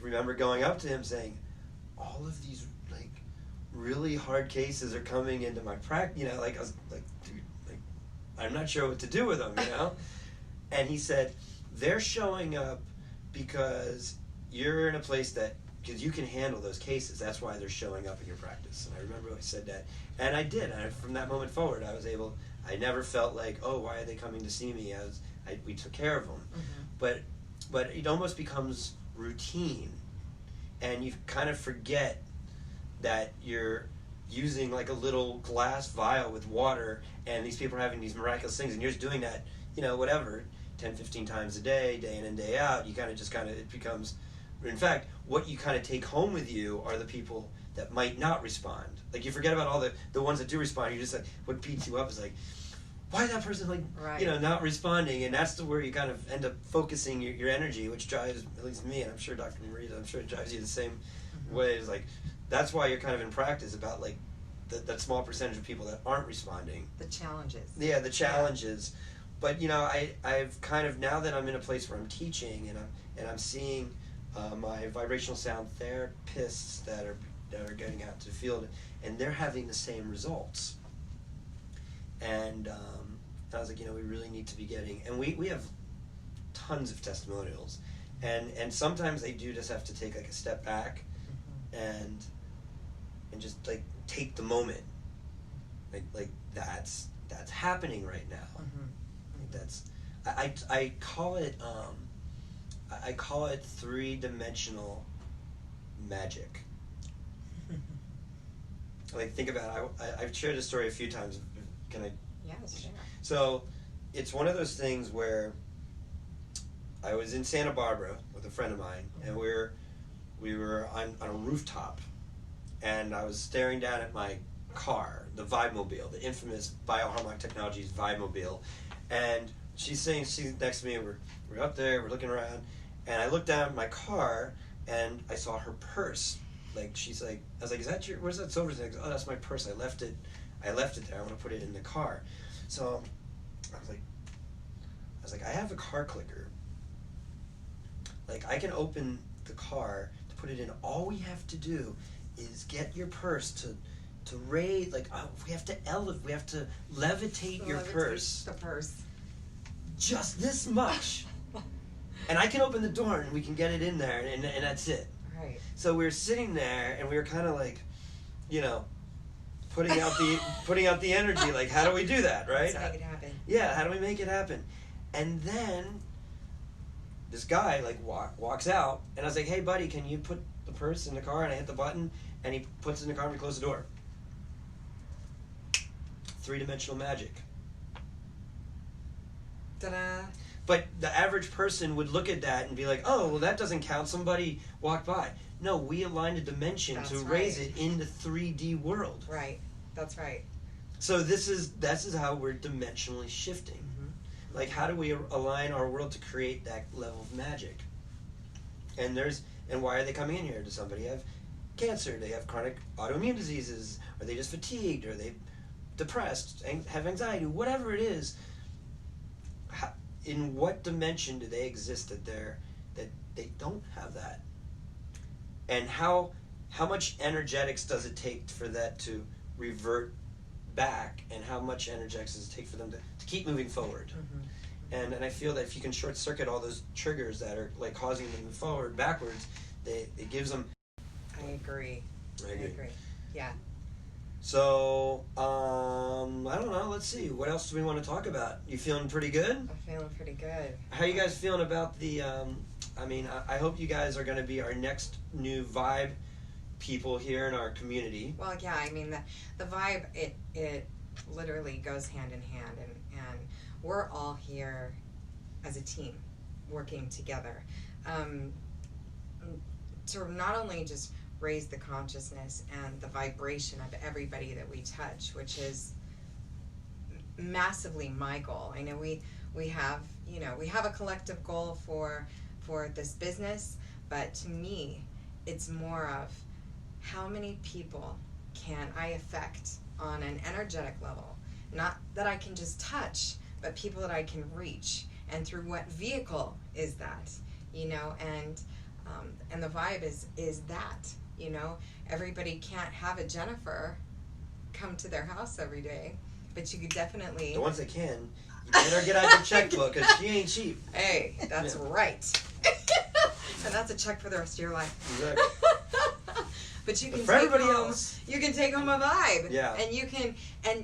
remember going up to him saying, all of these like really hard cases are coming into my practice. You know, like I was like, dude, like I'm not sure what to do with them. You know, and he said, they're showing up because you're in a place because you can handle those cases. That's why they're showing up in your practice. And I remember I said that, and I did. And from that moment forward, I never felt like, oh, why are they coming to see me? We took care of them. Mm-hmm. But it almost becomes routine, and you kind of forget that you're using like a little glass vial with water, and these people are having these miraculous things, and you're just doing that, you know, whatever, 10, 15 times a day, day in and day out. You it becomes, in fact, what you kind of take home with you are the people that might not respond. Like you forget about all the ones that do respond. You just like, what beats you up is like, why is that person like, right. you know, not responding? And that's where you kind of end up focusing your energy, which drives, at least me, and I'm sure Dr. Marita, I'm sure it drives you the same way. It's like, that's why you're kind of in practice about like that small percentage of people that aren't responding. The challenges. Yeah, the challenges. Yeah. But you know, I've kind of, now that I'm in a place where I'm teaching and I'm seeing my vibrational sound therapists that are getting out to the field, and they're having the same results. And I was like, you know, we really need to be getting, and we have tons of testimonials, and sometimes they do just have to take like a step back, and just like take the moment, like that's happening right now. Like I call it I call it 3-dimensional magic. Like think about it. I've shared this story a few times. Can I? Yes, sure. So, it's one of those things where I was in Santa Barbara with a friend of mine, and we were on a rooftop, and I was staring down at my car, the Vibemobile, the infamous Bioharmonic Technologies Vibemobile, and she's next to me, and we're up there, we're looking around, and I looked down at my car, and I saw her purse. Like she's like, I was like, where's that silver thing? Oh, that's my purse. I left it there. I want to put it in the car. So I was like, I have a car clicker. Like I can open the car to put it in. All we have to do is get your purse to raise. Like we have to levitate your purse. The purse. Just this much, and I can open the door and we can get it in there, and that's it. Right. So we were sitting there, and we were kind of like, you know, putting out the energy. Like, how do we do that, right? Let's make it happen. Yeah, how do we make it happen? And then this guy like walks out, and I was like, hey buddy, can you put the purse in the car? And I hit the button, and he puts it in the car, and we close the door. 3-dimensional magic. Ta-da. But the average person would look at that and be like, oh, well, that doesn't count. Somebody walked by. No, we aligned a dimension to raise it in the 3D world. Right. That's right. So this is how we're dimensionally shifting. Mm-hmm. Like, how do we align our world to create that level of magic? And why are they coming in here? Does somebody have cancer? They have chronic autoimmune diseases? Are they just fatigued? Are they depressed? Have anxiety? Whatever it is. In what dimension do they exist that they don't have that? And how much energetics does it take for that to revert back, and how much energetics does it take for them to keep moving forward? Mm-hmm. And I feel that if you can short circuit all those triggers that are like causing them to move forward, backwards, it gives them. I agree. I agree. Yeah. So, I don't know. Let's see. What else do we want to talk about? You feeling pretty good? I'm feeling pretty good. How you guys feeling about the, I hope you guys are going to be our next new vibe people here in our community. Well, yeah, I mean, the vibe, it literally goes hand in hand, and we're all here as a team, working together, to not only just raise the consciousness and the vibration of everybody that we touch, which is massively my goal. I know we have a collective goal for this business, but to me, it's more of how many people can I affect on an energetic level? Not that I can just touch, but people that I can reach, and through what vehicle is that, and the vibe is that, everybody can't have a Jennifer come to their house every day, but you could definitely. The ones that can, you better get out your checkbook because she ain't cheap. Hey, that's right. And that's a check for the rest of your life. Exactly. But you can for everybody else, you can take home a vibe. Yeah. And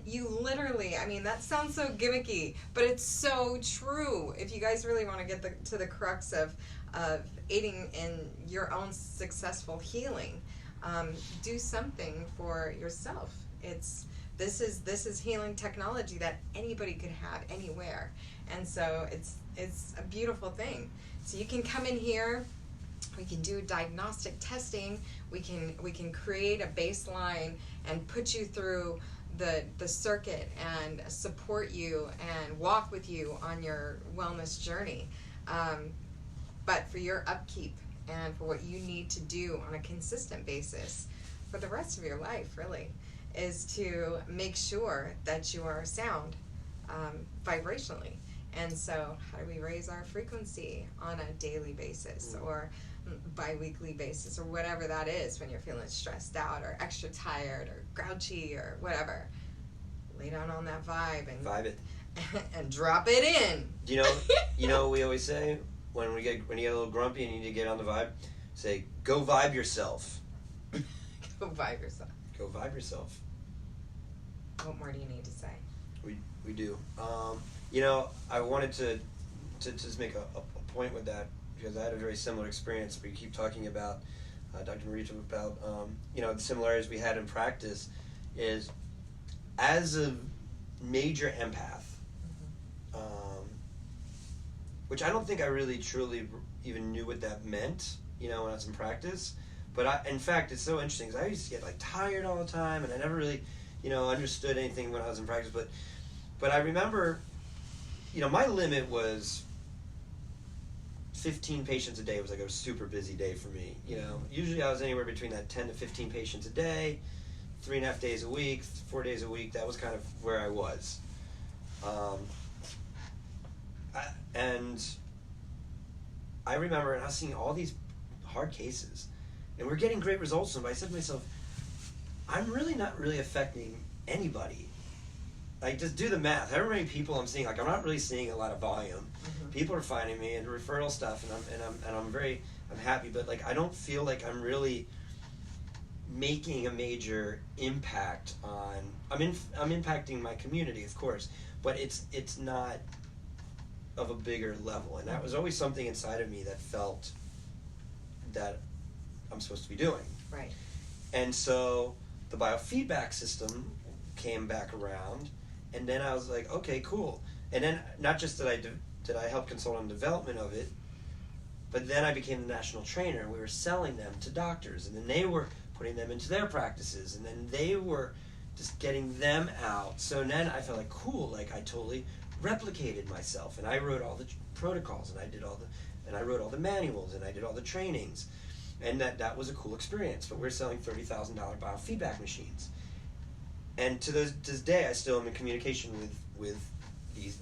you literally, that sounds so gimmicky, but it's so true. If you guys really want to get to the crux of aiding in your own successful healing, do something for yourself. This is healing technology that anybody could have anywhere, and so it's a beautiful thing. So you can come in here. We can do diagnostic testing. We can create a baseline and put you through the circuit and support you and walk with you on your wellness journey. But for your upkeep and for what you need to do on a consistent basis for the rest of your life, really, is to make sure that you are sound vibrationally. And so how do we raise our frequency on a daily basis or bi-weekly basis or whatever that is when you're feeling stressed out or extra tired or grouchy or whatever? Lay down on that vibe and vibe it and drop it in. You know what we always say when you get a little grumpy and you need to get on the vibe? Say, go vibe yourself. Go vibe yourself. Go vibe yourself. What more do you need to say? We do. I wanted to just make a point with that because I had a very similar experience. We keep talking about Dr. Marita about the similarities we had in practice is as a major empath, which I don't think I really truly even knew what that meant, when I was in practice. But in fact, it's so interesting because I used to get tired all the time, and I never really, understood anything when I was in practice. But I remember, my limit was 15 patients a day. It was like a super busy day for me. Usually I was anywhere between that 10 to 15 patients a day, 3.5 days a week, 4 days a week. That was kind of where I was. And I remember, and I was seeing all these hard cases, and we're getting great results. But I said to myself, I'm really not really affecting anybody. Like, just do the math. However many people I'm seeing, I'm not really seeing a lot of volume. Mm-hmm. People are finding me and referral stuff, and I'm happy. But I don't feel like I'm really making a major impact on. I'm impacting my community, of course, but it's not of a bigger level. And that was always something inside of me that felt that I'm supposed to be doing. Right. And so the biofeedback system came back around, and then I was like, okay, cool. And then not just did I help consult on development of it, but then I became the national trainer, and we were selling them to doctors, and then they were putting them into their practices, and then they were just getting them out. So then I felt cool, I totally replicated myself, and I wrote all the protocols, and I wrote all the manuals, and I did all the trainings, and that was a cool experience. But we're selling $30,000 biofeedback machines, and to this day I still am in communication with these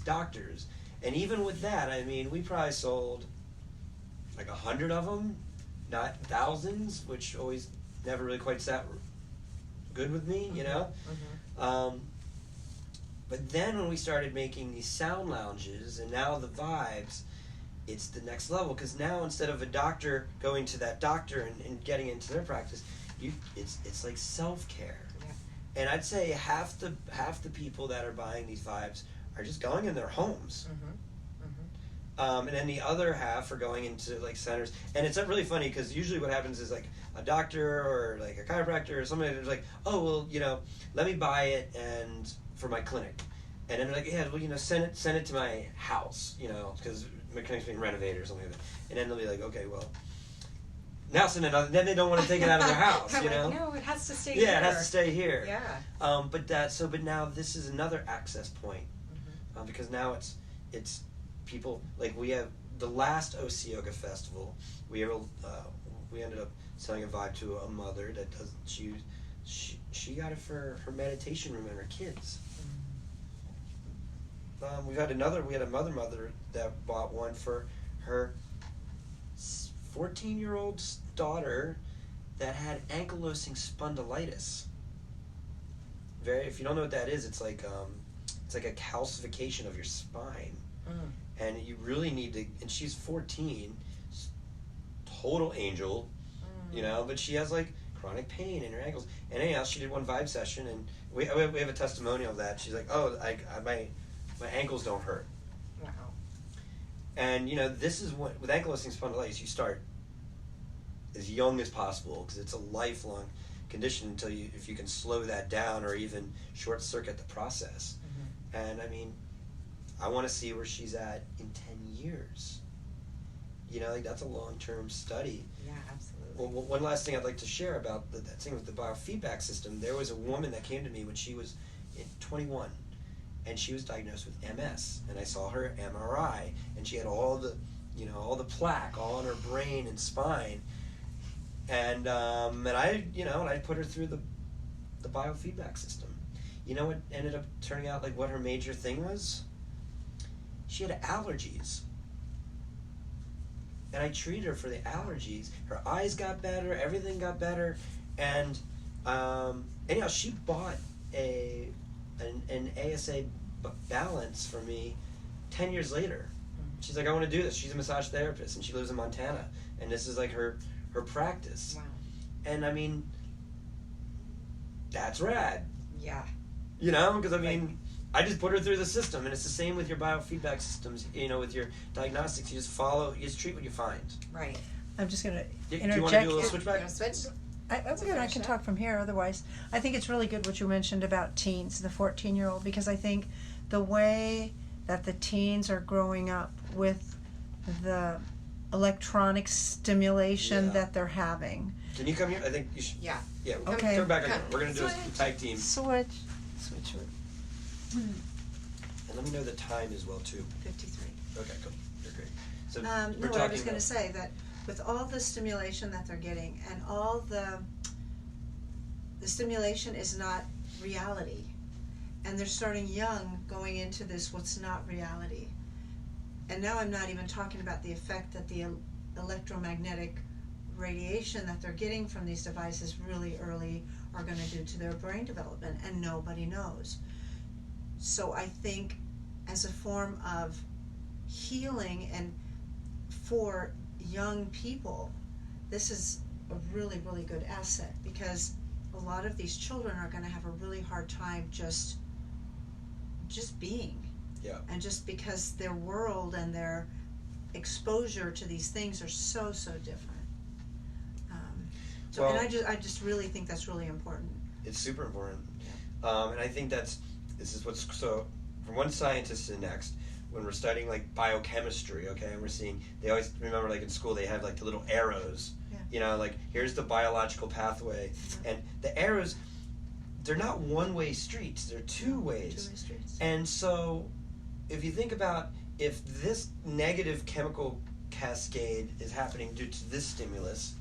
doctors, and even with that, we probably sold 100 of them, not thousands, which always never really quite sat good with me, Mm-hmm. But then when we started making these sound lounges, and now the vibes, it's the next level, because now instead of a doctor going to that doctor and getting into their practice, it's like self-care. Yeah. And I'd say half the people that are buying these vibes are just going in their homes. Mm-hmm. Mm-hmm. And then the other half are going into centers. And it's really funny because usually what happens is a doctor or a chiropractor or somebody that's oh, well, let me buy it and for my clinic. And then they're like, yeah, well, send it to my house, because mechanic's being renovated or something like that. And then they'll be like, okay, well, now send it. Then they don't want to take it out of their house, I'm like, no, it has to stay here. Yeah, it has to stay here. Yeah. But now this is another access point, because now it's people, like we have the last OC Yoga Festival. We ended up selling a vibe to a mother that she got it for her meditation room and her kids. We had a mother that bought one for her 14-year-old daughter that had ankylosing spondylitis. If you don't know what that is, it's like a calcification of your spine, and you really need to. And she's 14, total angel, but she has like chronic pain in her ankles. And anyhow, she did one vibe session, and we have a testimonial of that. She's like, oh, my ankles don't hurt. Wow. And this is what with ankylosing spondylitis, you start as young as possible because it's a lifelong condition until if you can slow that down or even short circuit the process. And I mean, I want to see where she's at in 10 years. That's a long-term study. Yeah, absolutely. Well, one last thing I'd like to share about that thing with the biofeedback system. There was a woman that came to me when she was 21. And she was diagnosed with MS, and I saw her MRI, and she had all the plaque all on her brain and spine, and I put her through the biofeedback system. What ended up turning out like what her major thing was? She had allergies, and I treated her for the allergies. Her eyes got better, everything got better, and anyhow, she bought an ASA balance for me 10 years later. She's like, I want to do this. She's a massage therapist, and she lives in Montana, and this is like her practice. Wow. And I mean, that's rad. Yeah. Because I mean, I just put her through the system, and it's the same with your biofeedback systems. With your diagnostics, you just treat what you find. Right. I'm just going to Do interject. you want to do a little You switchback? want to switch? That's good. I can talk from here. Otherwise, I think it's really good what you mentioned about teens, the 14-year-old, because I think the way that the teens are growing up with the electronic stimulation that they're having. Can you come here? I think you should. Yeah. Yeah. Okay. Come back. Come. We're gonna do a tag team. Switch. And let me know the time as well too. 53. Okay, cool. You're great. So No, we're I talking was going about to say that with all the stimulation that they're getting, and all the stimulation is not reality, and they're starting young going into this what's not reality. And now I'm not even talking about the effect that the electromagnetic radiation that they're getting from these devices really early are going to do to their brain development, and nobody knows. So I think as a form of healing and for young people, this is a really, really good asset, because a lot of these children are going to have a really hard time just being. Yeah. And just because their world and their exposure to these things are so different. Well, and I just really think that's really important. It's super important. And I think this is what's so from one scientist to the next. When we're studying like biochemistry, okay, and we're seeing, they always remember like in school they have like the little arrows, like here's the biological pathway, and the arrows, they're not one-way streets, they're two ways. Two-way streets. And so if you think about if this negative chemical cascade is happening due to this stimulus,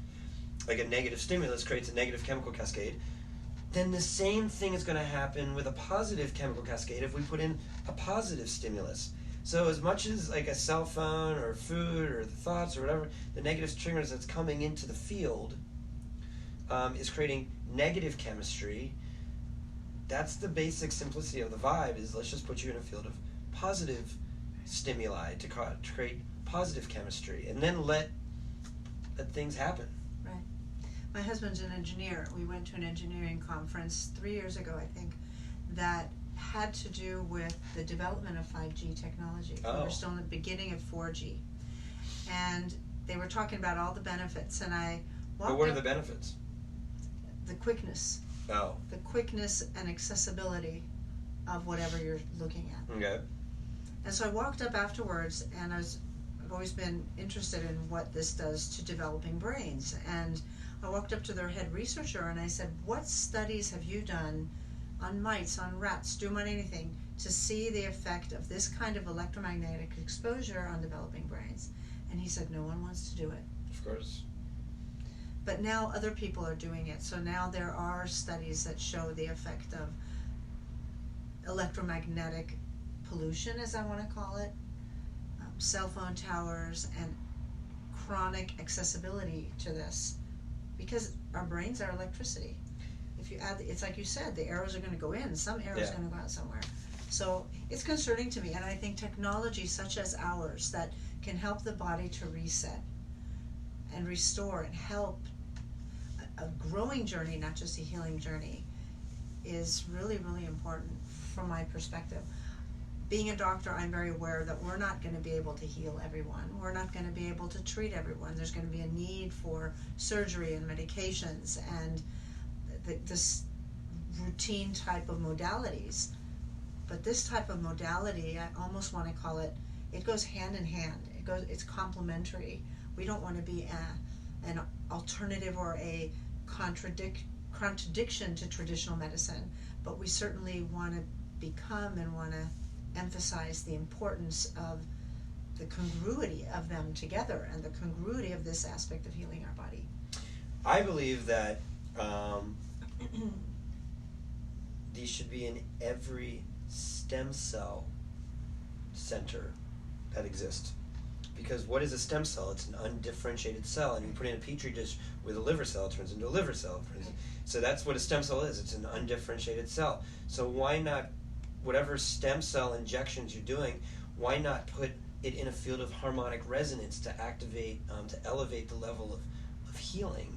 like a negative stimulus creates a negative chemical cascade, then the same thing is going to happen with a positive chemical cascade if we put in a positive stimulus. So as much as like a cell phone or food or the thoughts or whatever, the negative triggers that's coming into the field is creating negative chemistry. That's the basic simplicity of the vibe, is let's just put you in a field of positive stimuli to create positive chemistry, and then let things happen. Right. My husband's an engineer. We went to an engineering conference 3 years ago, I think, that had to do with the development of 5G technology. We were still in the beginning of 4G. And they were talking about all the benefits, and I walked But what are up, the benefits? the quickness. Oh. The quickness and accessibility of whatever you're looking at. Okay. And so I walked up afterwards, and I've always been interested in what this does to developing brains. And I walked up to their head researcher and I said, what studies have you done on mice, on rats, on anything, to see the effect of this kind of electromagnetic exposure on developing brains? And he said, no one wants to do it. Of course. But now other people are doing it. So now there are studies that show the effect of electromagnetic pollution, as I want to call it, cell phone towers, and chronic accessibility to this, because our brains are electricity. If you add, it's like you said, the arrows are going to go in, some arrows are going to go out somewhere. So it's concerning to me, and I think technology such as ours that can help the body to reset and restore and help a growing journey, not just a healing journey, is really, really important from my perspective. Being a doctor, I'm very aware that we're not going to be able to heal everyone. We're not going to be able to treat everyone. There's going to be a need for surgery and medications and this routine type of modalities. But this type of modality, I almost want to call it, it goes hand in hand. It's complementary. We don't want to be an alternative or a contradiction to traditional medicine, but we certainly want to become and want to emphasize the importance of the congruity of them together and the congruity of this aspect of healing our body. I believe that these should be in every stem cell center that exists. Because what is a stem cell? It's an undifferentiated cell, and you put it in a petri dish with a liver cell, it turns into a liver cell. So that's what a stem cell is. It's an undifferentiated cell. So why not, whatever stem cell injections you're doing, why not put it in a field of harmonic resonance to activate, to elevate the level of healing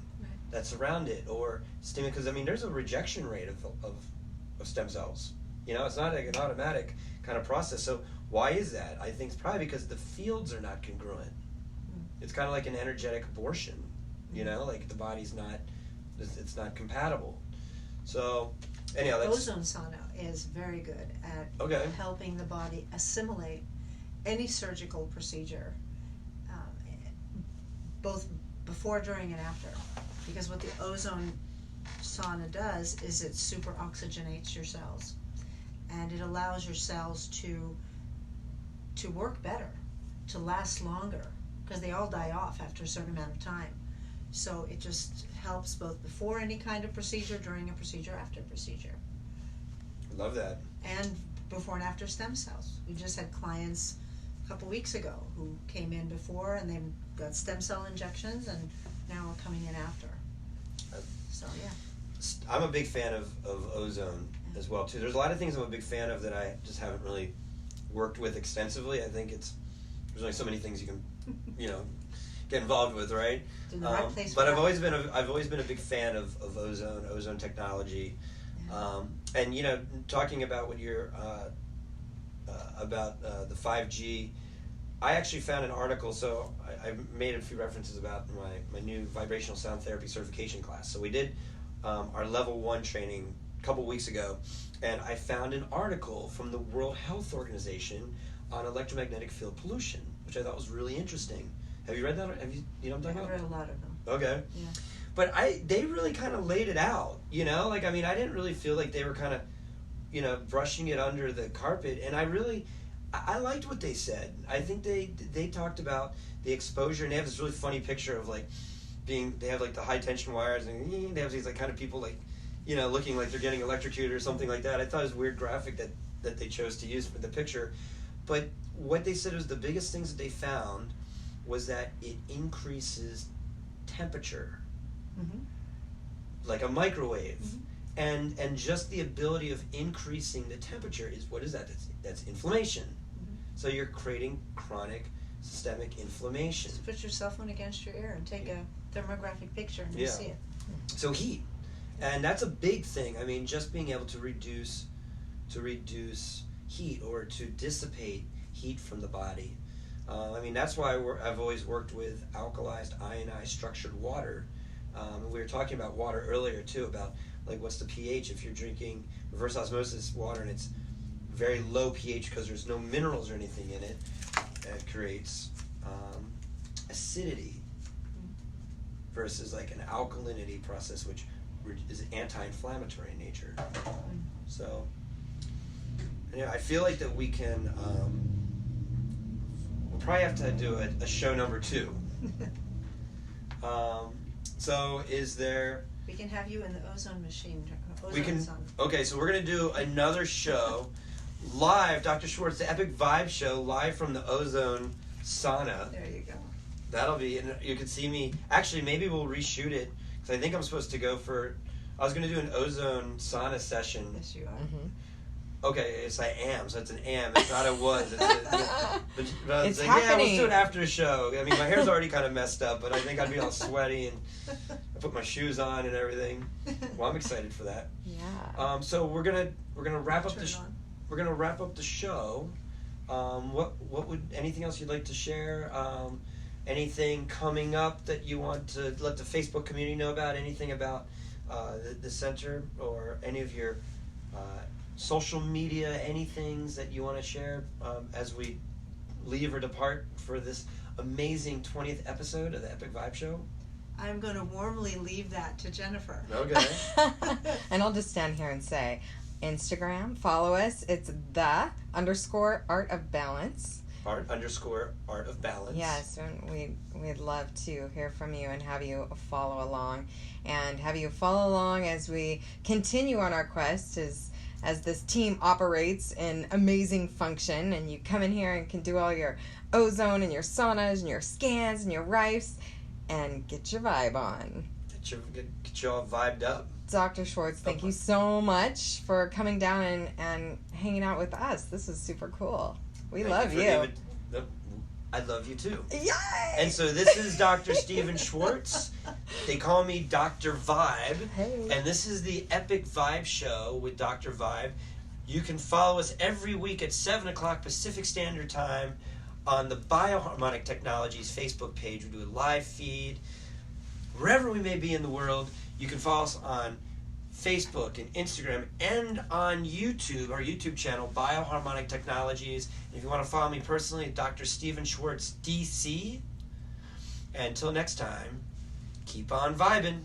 that's around it, or stimulate? Because I mean, there's a rejection rate of stem cells. You know, it's not like an automatic kind of process. So why is that? I think it's probably because the fields are not congruent. It's kind of like an energetic abortion. You know, like the body's not, it's not compatible. So anyhow, that's ozone sauna is very good at helping the body assimilate any surgical procedure, both before, during, and after. Because what the ozone sauna does is it super oxygenates your cells, and it allows your cells to work better, to last longer, because they all die off after a certain amount of time. So it just helps both before any kind of procedure, during a procedure, after a procedure. Love that. And before and after stem cells. We just had clients a couple weeks ago who came in before and they got stem cell injections, and now we're coming in after. So yeah. I'm a big fan of ozone as well too. There's a lot of things I'm a big fan of that I just haven't really worked with extensively. I think there's only so many things you can, get involved with, right? In the right place. But I've always been a big fan of ozone technology, and talking about what you're about the 5G. I actually found an article, so I made a few references about my new vibrational sound therapy certification class. So we did our level 1 training a couple weeks ago, and I found an article from the World Health Organization on electromagnetic field pollution, which I thought was really interesting. Have you read that? Have you know what I'm talking about? I've read a lot of them. Okay. Yeah. But they really kind of laid it out, I didn't really feel like they were kind of, brushing it under the carpet, and I liked what they said. I think they talked about the exposure, and they have this really funny picture of they have the high tension wires, and they have these kind of people looking like they're getting electrocuted or something like that. I thought it was a weird graphic that they chose to use for the picture. But what they said was the biggest things that they found was that it increases temperature, like a microwave. And just the ability of increasing the temperature is, what is that? That's inflammation. So you're creating chronic systemic inflammation. Just put your cell phone against your ear and take a thermographic picture and you'll see it. So heat. And that's a big thing. I mean, just being able to reduce heat or to dissipate heat from the body. That's why I've always worked with alkalized, ionized, structured water. We were talking about water earlier too, about what's the pH if you're drinking reverse osmosis water and very low pH because there's no minerals or anything in it. It creates acidity versus like an alkalinity process, which is anti-inflammatory in nature. So, anyway, I feel like that we can. We'll probably have to do a show number 2. So, is there? We can have you in the ozone machine. We can. Zone. Okay, so we're gonna do another show live. Dr. Schwartz, the Epic Vibe Show, live from the ozone sauna. There you go. That'll be, and you can see me. Actually, maybe we'll reshoot it because I think I'm supposed to go for. I was going to do an ozone sauna session. Yes, you are. Okay, yes, I am. So it's an am. It's not a was. It's but I was It's like, yeah, happening. let's do it after the show. I mean, my hair's already kind of messed up, but I think I'd be all sweaty and I put my shoes on and everything. Well, I'm excited for that. Yeah. So we're gonna wrap up Turn it on. we're gonna wrap up the show. What would anything else you'd like to share? Anything coming up that you want to let the Facebook community know about? Anything about the center or any of your social media? Anything that you want to share as we leave or depart for this amazing 20th episode of the Epic Vibe Show? I'm going to warmly leave that to Jennifer. Okay. And I'll just stand here and say, Instagram, follow us. It's _Art of Balance. Art of Balance. Yes, and we'd love to hear from you and have you follow along, and have you follow along as we continue on our quest as this team operates in amazing function, and you come in here and can do all your ozone and your saunas and your scans and your rifes and get your vibe on. Get you all vibed up. Dr. Schwartz, thank you so much for coming down and hanging out with us. This is super cool. We love you. I love you too. Yay! And so this is Dr. Stephen Schwartz. They call me Dr. Vibe. Hey. And this is the Epic Vibe Show with Dr. Vibe. You can follow us every week at 7 o'clock Pacific Standard Time on the Bioharmonic Technologies Facebook page. We do a live feed. Wherever we may be in the world, you can follow us on Facebook and Instagram and on YouTube, our YouTube channel, Bioharmonic Technologies. And if you want to follow me personally, Dr. Stephen Schwartz, DC. And until next time, keep on vibing.